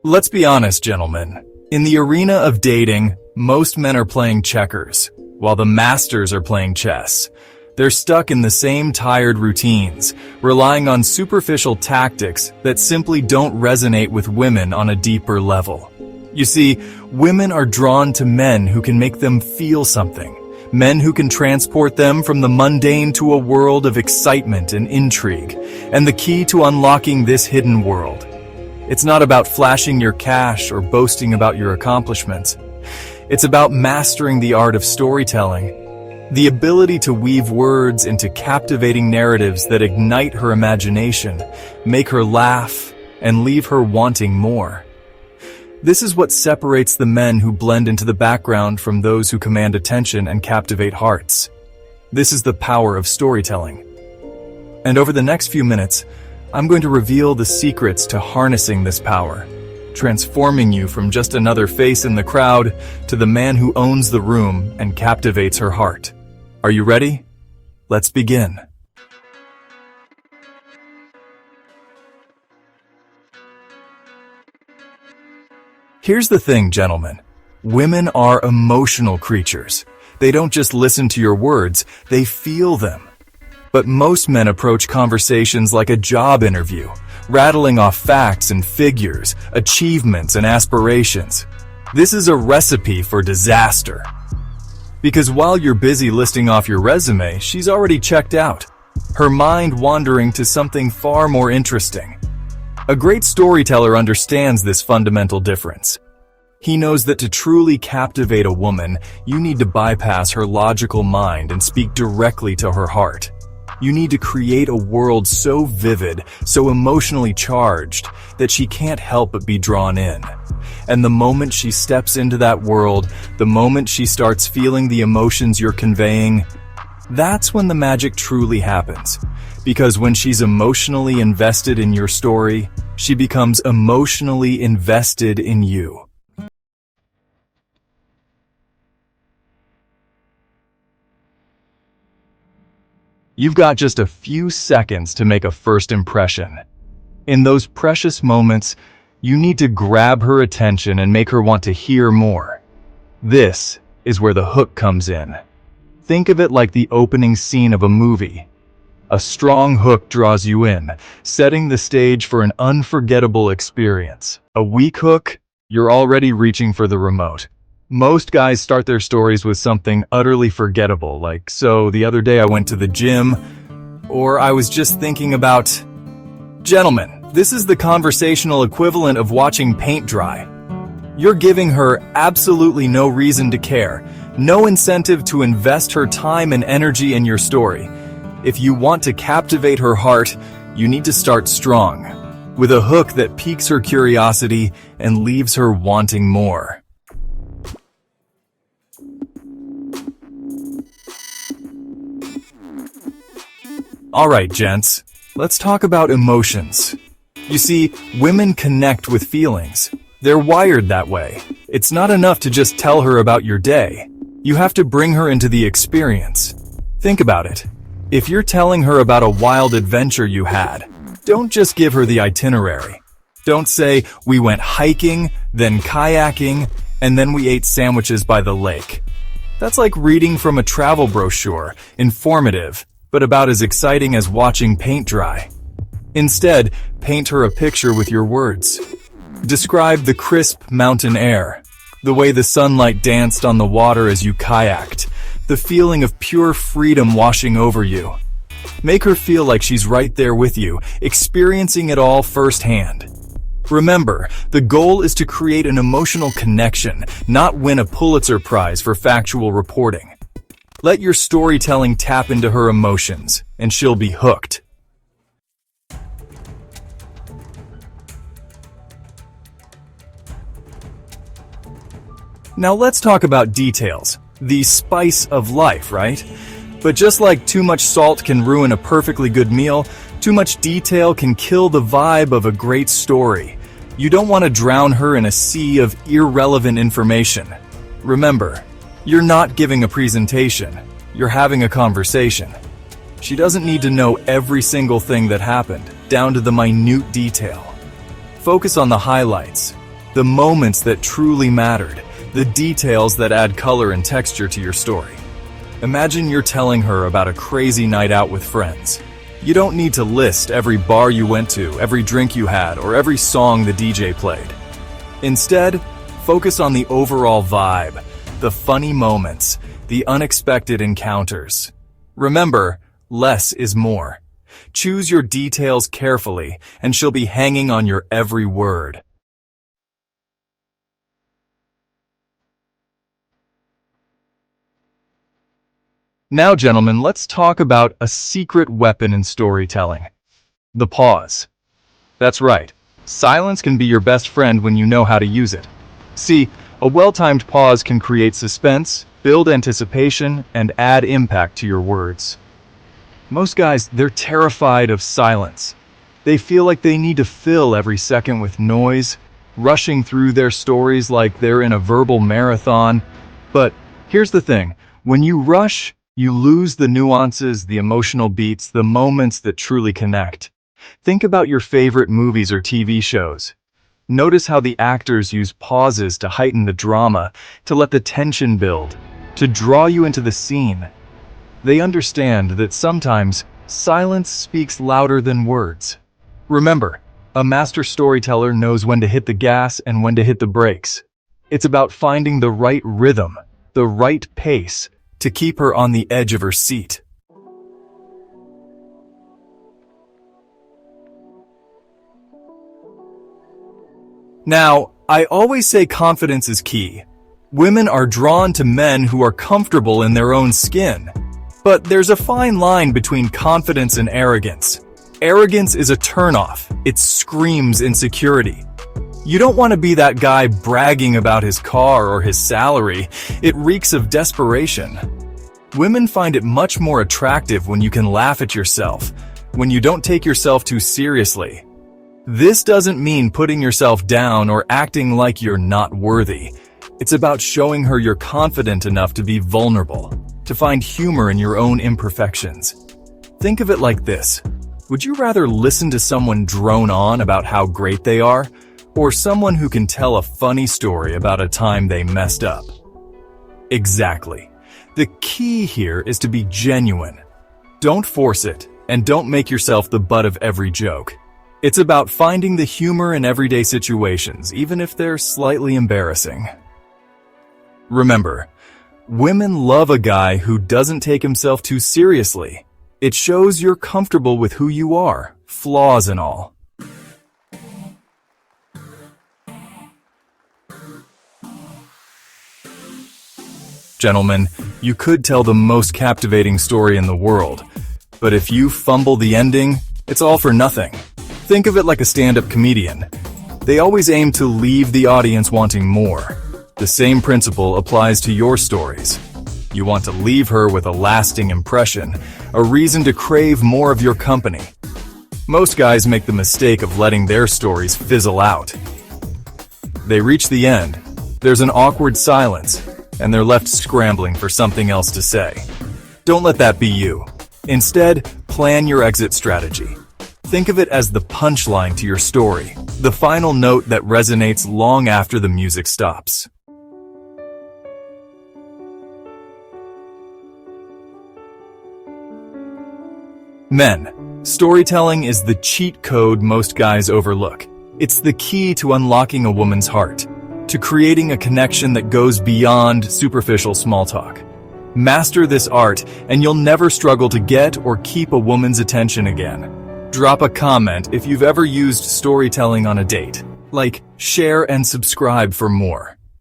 Let's be honest, gentlemen. In the arena of dating, most men are playing checkers, while the masters are playing chess. They're stuck in the same tired routines, relying on superficial tactics that simply don't resonate with women on a deeper level. You see, women are drawn to men who can make them feel something, men who can transport them from the mundane to a world of excitement and intrigue, and the key to unlocking this hidden world. It's not about flashing your cash or boasting about your accomplishments. It's about mastering the art of storytelling, the ability to weave words into captivating narratives that ignite her imagination, make her laugh, and leave her wanting more. This is what separates the men who blend into the background from those who command attention and captivate hearts. This is the power of storytelling. And over the next few minutes, I'm going to reveal the secrets to harnessing this power, transforming you from just another face in the crowd to the man who owns the room and captivates her heart. Are you ready? Let's begin. Here's the thing, gentlemen. Women are emotional creatures. They don't just listen to your words, they feel them. But most men approach conversations like a job interview, rattling off facts and figures, achievements and aspirations. This is a recipe for disaster. Because while you're busy listing off your resume, she's already checked out, her mind wandering to something far more interesting. A great storyteller understands this fundamental difference. He knows that to truly captivate a woman, you need to bypass her logical mind and speak directly to her heart. You need to create a world so vivid, so emotionally charged, that she can't help but be drawn in. And the moment she steps into that world, the moment she starts feeling the emotions you're conveying, that's when the magic truly happens. Because when she's emotionally invested in your story, she becomes emotionally invested in you. You've got just a few seconds to make a first impression. In those precious moments, you need to grab her attention and make her want to hear more. This is where the hook comes in. Think of it like the opening scene of a movie. A strong hook draws you in, setting the stage for an unforgettable experience. A weak hook, you're already reaching for the remote. Most guys start their stories with something utterly forgettable, like, "So the other day I went to the gym," or "I was just thinking about..." Gentlemen, this is the conversational equivalent of watching paint dry. You're giving her absolutely no reason to care, no incentive to invest her time and energy in your story. If you want to captivate her heart, you need to start strong, with a hook that piques her curiosity and leaves her wanting more. Alright, gents, let's talk about emotions. You see, women connect with feelings. They're wired that way. It's not enough to just tell her about your day. You have to bring her into the experience. Think about it. If you're telling her about a wild adventure you had, don't just give her the itinerary. Don't say, "We went hiking, then kayaking, and then we ate sandwiches by the lake." That's like reading from a travel brochure, informative, but about as exciting as watching paint dry. Instead, paint her a picture with your words. Describe the crisp mountain air, the way the sunlight danced on the water as you kayaked, the feeling of pure freedom washing over you. Make her feel like she's right there with you, experiencing it all firsthand. Remember, the goal is to create an emotional connection, not win a Pulitzer Prize for factual reporting. Let your storytelling tap into her emotions, and she'll be hooked. Now let's talk about details, the spice of life, right? But just like too much salt can ruin a perfectly good meal, too much detail can kill the vibe of a great story. You don't want to drown her in a sea of irrelevant information. Remember, you're not giving a presentation, you're having a conversation. She doesn't need to know every single thing that happened, down to the minute detail. Focus on the highlights, The moments that truly mattered, the details that add color and texture to your story. Imagine you're telling her about a crazy night out with friends. You don't need to list every bar you went to, every drink you had, or every song the DJ played. Instead, focus on the overall vibe, the funny moments, the unexpected encounters. Remember, less is more. Choose your details carefully, and she'll be hanging on your every word. Now, gentlemen, let's talk about a secret weapon in storytelling. The pause. That's right. Silence can be your best friend when you know how to use it. See, a well-timed pause can create suspense, build anticipation, and add impact to your words. Most guys, they're terrified of silence. They feel like they need to fill every second with noise, rushing through their stories like they're in a verbal marathon. But here's the thing, when you rush, you lose the nuances, the emotional beats, the moments that truly connect. Think about your favorite movies or TV shows. Notice how the actors use pauses to heighten the drama, to let the tension build, to draw you into the scene. They understand that sometimes silence speaks louder than words. Remember, a master storyteller knows when to hit the gas and when to hit the brakes. It's about finding the right rhythm, the right pace, to keep her on the edge of her seat. Now, I always say confidence is key. Women are drawn to men who are comfortable in their own skin. But there's a fine line between confidence and arrogance. Arrogance is a turnoff. It screams insecurity. You don't want to be that guy bragging about his car or his salary. It reeks of desperation. Women find it much more attractive when you can laugh at yourself, when you don't take yourself too seriously. This doesn't mean putting yourself down or acting like you're not worthy. It's about showing her you're confident enough to be vulnerable, to find humor in your own imperfections. Think of it like this. Would you rather listen to someone drone on about how great they are, or someone who can tell a funny story about a time they messed up? Exactly. The key here is to be genuine. Don't force it, and don't make yourself the butt of every joke. It's about finding the humor in everyday situations, even if they're slightly embarrassing. Remember, women love a guy who doesn't take himself too seriously. It shows you're comfortable with who you are, flaws and all. Gentlemen, you could tell the most captivating story in the world, but if you fumble the ending, it's all for nothing. Think of it like a stand-up comedian. They always aim to leave the audience wanting more. The same principle applies to your stories. You want to leave her with a lasting impression, a reason to crave more of your company. Most guys make the mistake of letting their stories fizzle out. They reach the end, there's an awkward silence, and they're left scrambling for something else to say. Don't let that be you. Instead, plan your exit strategy. Think of it as the punchline to your story, the final note that resonates long after the music stops. Men, storytelling is the cheat code most guys overlook. It's the key to unlocking a woman's heart, to creating a connection that goes beyond superficial small talk. Master this art, and you'll never struggle to get or keep a woman's attention again. Drop a comment if you've ever used storytelling on a date. Like, share and subscribe for more.